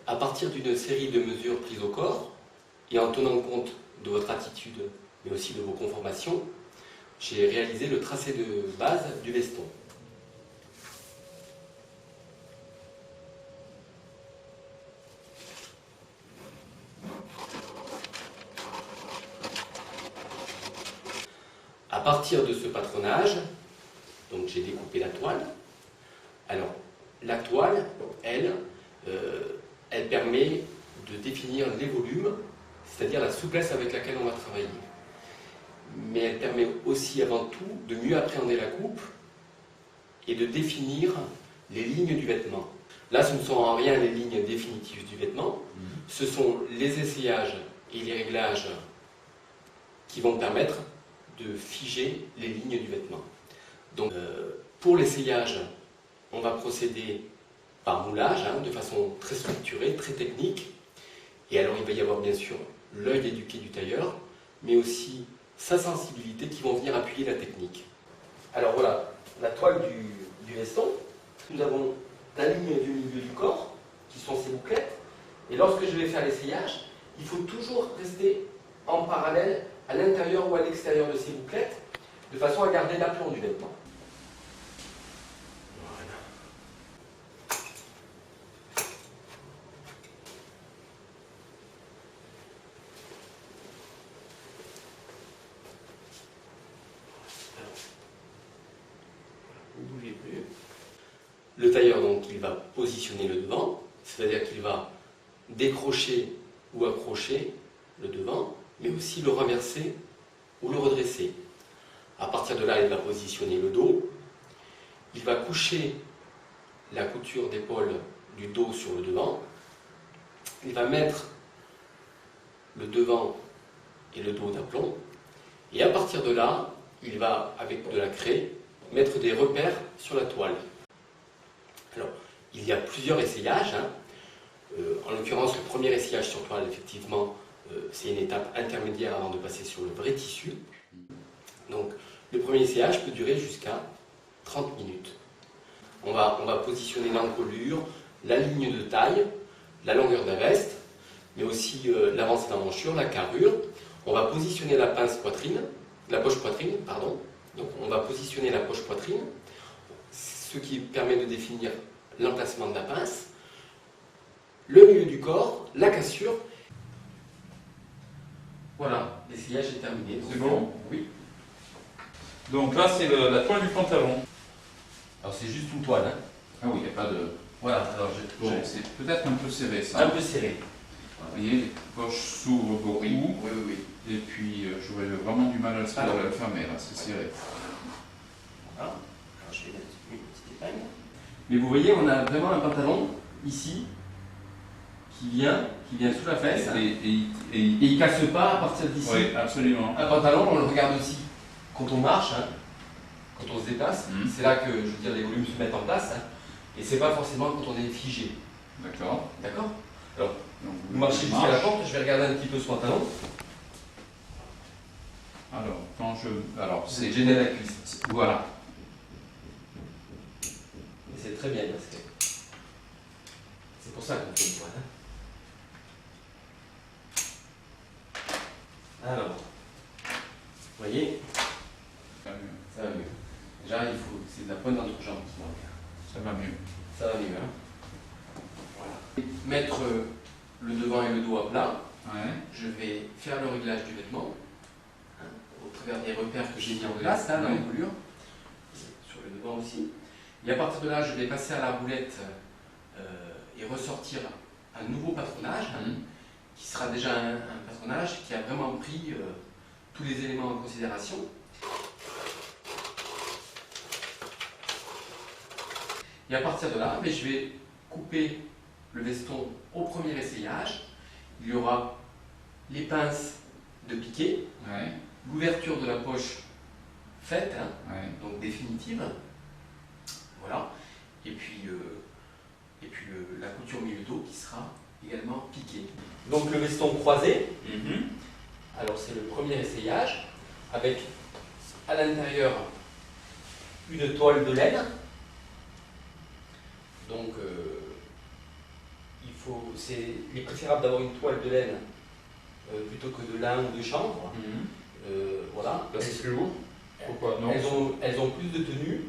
À partir d'une série de mesures prises au corps, et en tenant compte de votre attitude, mais aussi de vos conformations, j'ai réalisé le tracé de base du veston. À partir de ce patronage, donc j'ai découpé la toile. Alors, la toile, elle permet de définir les volumes, c'est-à-dire la souplesse avec laquelle on va travailler. Mais elle permet aussi, avant tout, de mieux appréhender la coupe et de définir les lignes du vêtement. Là, ce ne sont en rien les lignes définitives du vêtement, ce sont les essayages et les réglages qui vont permettre de figer les lignes du vêtement. Donc, pour l'essayage, on va procéder par moulage, de façon très structurée, très technique. Et alors, il va y avoir bien sûr l'œil éduqué du tailleur, mais aussi sa sensibilité qui vont venir appuyer la technique. Alors voilà, la toile du veston. Nous avons la ligne du milieu du corps, qui sont ces bouclettes. Et lorsque je vais faire l'essayage, il faut toujours rester en parallèle à l'intérieur ou à l'extérieur de ces bouclettes, de façon à garder l'aplomb du vêtement. Ne bougez plus. Le tailleur, donc, il va positionner le devant, c'est-à-dire qu'il va décrocher ou accrocher le devant, mais aussi le renverser ou le redresser. À partir de là, il va positionner le dos, il va coucher la couture d'épaule du dos sur le devant, il va mettre le devant et le dos d'aplomb, et à partir de là, il va, avec de la craie, mettre des repères sur la toile. Alors, il y a plusieurs essayages. En l'occurrence, le premier essayage sur toile, effectivement, c'est une étape intermédiaire avant de passer sur le vrai tissu. Donc, le premier essayage peut durer jusqu'à 30 minutes. On va positionner l'encolure, la ligne de taille, la longueur de la veste, mais aussi l'avancée d'emmanchure, la carrure. On va positionner la poche poitrine, pardon. Donc, on va positionner la poche poitrine, ce qui permet de définir l'emplacement de la pince, le milieu du corps, la cassure. Voilà, l'essayage est terminé. C'est bon? Oui. Donc là, c'est la toile du pantalon. Alors c'est juste une toile. Ah oui, il n'y a pas de... Voilà, alors Bon, c'est peut-être un peu serré ça. un peu serré. Vous voyez, les poches s'ouvrent beaucoup. Oui, oui, oui. Et puis, j'aurais vraiment du mal à le fermer, là, c'est serré. Voilà. Alors je vais mettre une petite épingle. Mais vous voyez, on a vraiment un pantalon ici qui vient sous la fesse. Et il ne casse pas à partir d'ici. Oui, absolument. Un pantalon, on le regarde aussi quand on marche, quand on se déplace. C'est là que, je veux dire, les volumes se mettent en place. Et c'est pas forcément quand on est figé. D'accord. D'accord? Alors, donc, vous marchez jusqu'à la porte, je vais regarder un petit peu ce pantalon. Alors, C'est gêner la cuisse. Voilà. Et c'est très bien parce que c'est pour ça qu'on fait une toile. Alors, vous voyez, Ça va mieux. ça va mieux. Déjà, c'est la pointe d'entrejambe qui manque. Ça va mieux. Ça va mieux, Voilà. Mettre le devant et le dos à plat. Ouais. Je vais faire le réglage du vêtement au travers des repères que j'ai mis en place, là, dans l'encolure, sur le devant aussi. Et à partir de là, je vais passer à la roulette et ressortir un nouveau patronage, qui sera déjà un patronage qui a vraiment pris tous les éléments en considération. Et à partir de là, je vais couper le veston au premier essayage. Il y aura les pinces de piqué, l'ouverture de la poche faite, donc définitive. Voilà. Et puis la couture milieu dos qui sera également piquée. Donc le veston croisé. Alors c'est le premier essayage avec à l'intérieur une toile de laine. Donc il il est préférable d'avoir une toile de laine plutôt que de lin ou de chanvre. Voilà. Là, c'est plus lourd. Pourquoi non? Elles ont plus de tenue.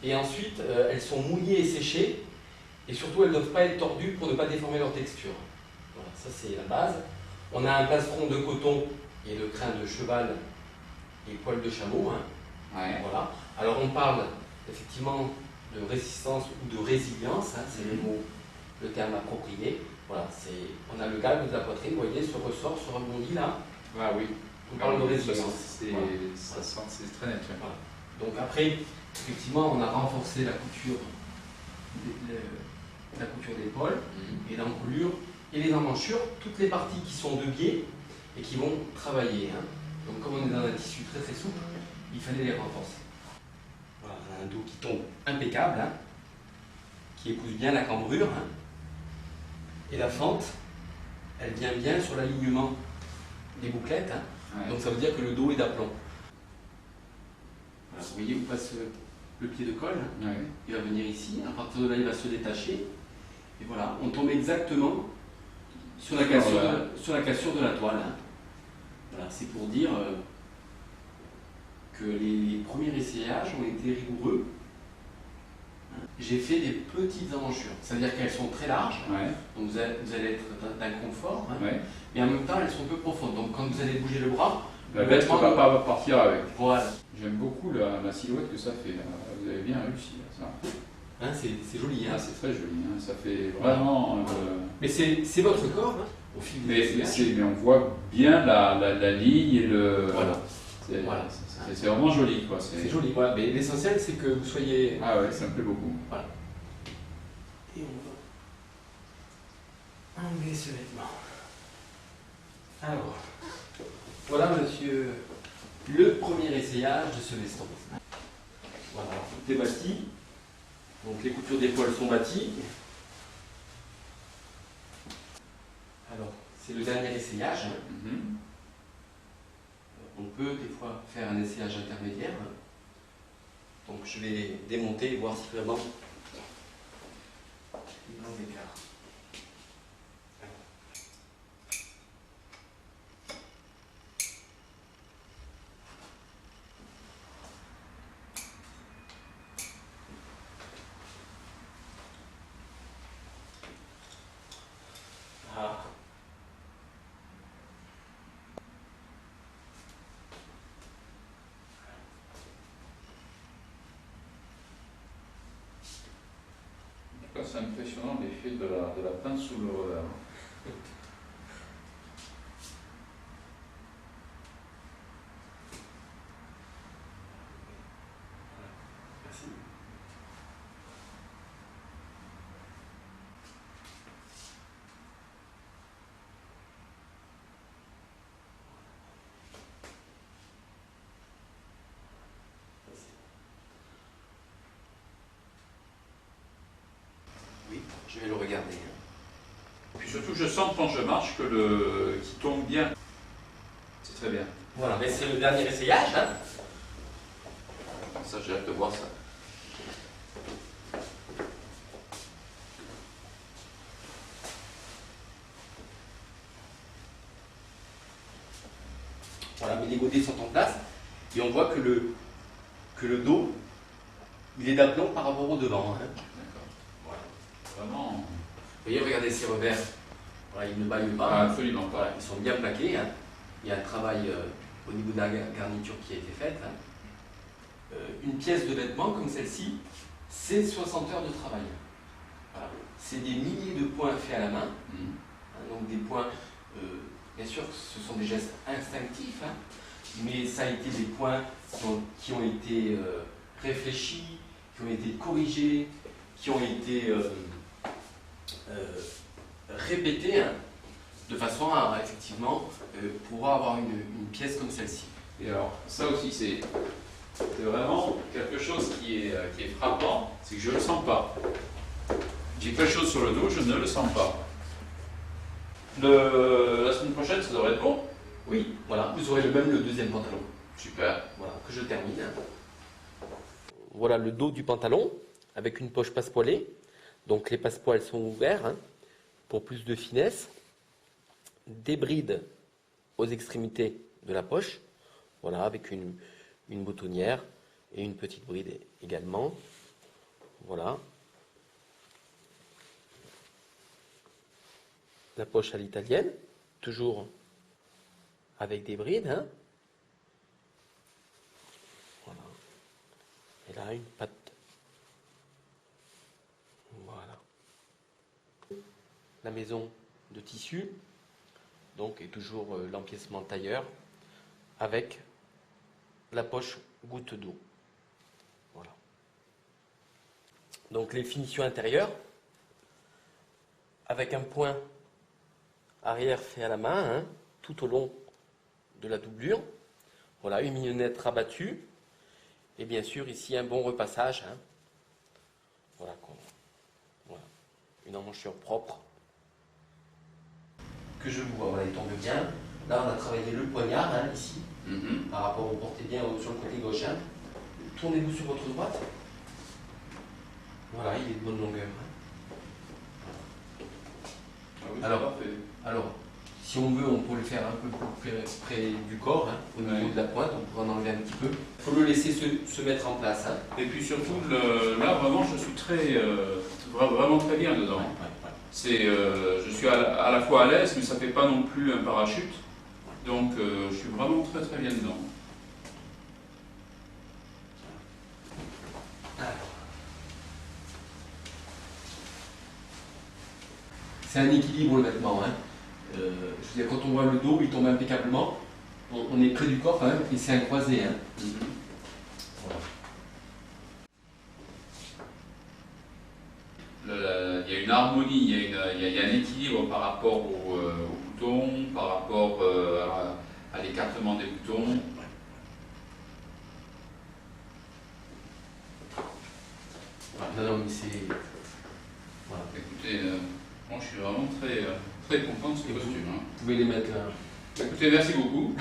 Et ensuite, elles sont mouillées et séchées. Et surtout, elles ne doivent pas être tordues pour ne pas déformer leur texture. Voilà, ça c'est la base. On a un plastron de coton et de crin de cheval et poil de chameau. Hein. Ouais. Voilà. Alors on parle effectivement de résistance ou de résilience, hein, c'est le terme approprié. Voilà, on a le galbe de la poitrine, vous voyez, ce ressort, ce rebondi là. Ah oui. On parle de résilience. Voilà. C'est très net. Ouais. Voilà. Donc après, effectivement, on a renforcé la couture d'épaule et l'encolure et les emmanchures, toutes les parties qui sont de biais et qui vont travailler. Hein. Donc comme on est dans un tissu très très souple, il fallait les renforcer. Voilà, on a un dos qui tombe impeccable, hein, qui épouse bien la cambrure. Hein. Et la fente, elle vient bien sur l'alignement des bouclettes. Hein. Ouais. Donc ça veut dire que le dos est d'aplomb. Voilà, vous voyez où passe le pied de colle. Ouais. Il va venir ici, à partir de là il va se détacher. Et voilà, on tombe exactement sur la cassure de la toile. Hein. Voilà, c'est pour dire que les premiers essayages ont été rigoureux. J'ai fait des petites emmanchures, c'est-à-dire qu'elles sont très larges, Ouais. donc vous allez être d'un confort, hein, Ouais. mais en même temps elles sont peu profondes. Donc quand vous allez bouger le bras, La le veste ne vêtement va pas partir avec. Voilà. J'aime beaucoup la silhouette que ça fait. Vous avez bien réussi. Ça. Hein, c'est joli. Hein. Ah, c'est très joli. Hein. Ça fait vraiment. Mais c'est votre corps, hein, au fil des essayages. Mais on voit bien la ligne et le. Voilà. Voilà. C'est vraiment joli, quoi. C'est joli, voilà. Mais l'essentiel, c'est que vous soyez... Ah ouais, ça me plaît beaucoup. Voilà. Et on va enlever ce vêtement. Alors, voilà, monsieur, le premier essayage de ce veston. Voilà, alors, tout est bâti. Donc les coutures d'épaule sont bâties. Alors, c'est le dernier essayage. Hein. On peut des fois faire un essayage intermédiaire. Donc je vais démonter et voir si vraiment il y a un écart. Ah. C'est impressionnant l'effet de la pince sous le revers. Merci. Oui, je vais le regarder. Puis surtout, je sens quand je marche qu'il tombe bien. C'est très bien. Voilà, mais c'est le dernier essayage. Hein. Ça, j'ai hâte de voir ça. Voilà, mais les godets sont en place et on voit que le dos, il est d'aplomb par rapport au devant. Hein. D'accord. Voilà. Vraiment. Vous voyez, regardez ces revers. Voilà, ils ne baillent pas. Ah, absolument pas. Voilà, ils sont bien plaqués. Hein. Il y a un travail au niveau de la garniture qui a été faite. Hein. Une pièce de vêtement comme celle-ci, c'est 60 heures de travail. Voilà. C'est des milliers de points faits à la main. Hein, donc des points, bien sûr, ce sont des gestes instinctifs, hein, mais ça a été des points qui ont été réfléchis, qui ont été corrigés, qui ont été répétés, hein, de façon à effectivement pouvoir avoir une pièce comme celle-ci. Et alors, ça aussi, c'est vraiment quelque chose qui est frappant, c'est que je ne le sens pas. J'ai quelque chose sur le dos, je ne le sens pas. La semaine prochaine, ça devrait être bon. Oui, voilà, vous aurez le deuxième pantalon. Super. Voilà, que je termine. Voilà le dos du pantalon, avec une poche passepoilée. Donc les passepoils sont ouverts. Hein. pour plus de finesse. Des brides aux extrémités de la poche, voilà, avec une boutonnière et une petite bride également. Voilà. La poche à l'italienne, toujours avec des brides. Hein. Voilà. Et là, une patte. Voilà. La maison de tissu, donc, est toujours l'empiècement tailleur avec la poche goutte d'eau. Voilà. Donc, les finitions intérieures avec un point arrière fait à la main, hein, tout au long de la doublure. Voilà, une mignonnette rabattue. Et bien sûr, ici, un bon repassage. Hein. Voilà, voilà, une emmanchure propre. Que je vois, voilà, il tombe bien. Là, on a travaillé le poignard, hein, ici, par rapport au portez-bien sur le côté gauche. Hein. Tournez-vous sur votre droite. Voilà, il est de bonne longueur. Hein. Ah oui, alors, si on veut, on peut le faire un peu plus près du corps, hein, au niveau de la pointe, on pourra en enlever un petit peu. Il faut le laisser se mettre en place. Hein. Et puis surtout, là, vraiment, je suis vraiment très bien dedans. Je suis à la fois à l'aise, mais ça ne fait pas non plus un parachute. Donc, je suis vraiment très très bien dedans. C'est un équilibre le vêtement. Hein. Je veux dire, quand on voit le dos, il tombe impeccablement. On est près du corps quand même, et c'est un croisé. Hein. Voilà. Il y a une harmonie, il y a un équilibre par rapport aux boutons, par rapport à l'écartement des boutons. Non, non, mais c'est... Voilà. Écoutez, moi je suis vraiment très content de ce costume. Vous pouvez les mettre là. Écoutez, merci beaucoup.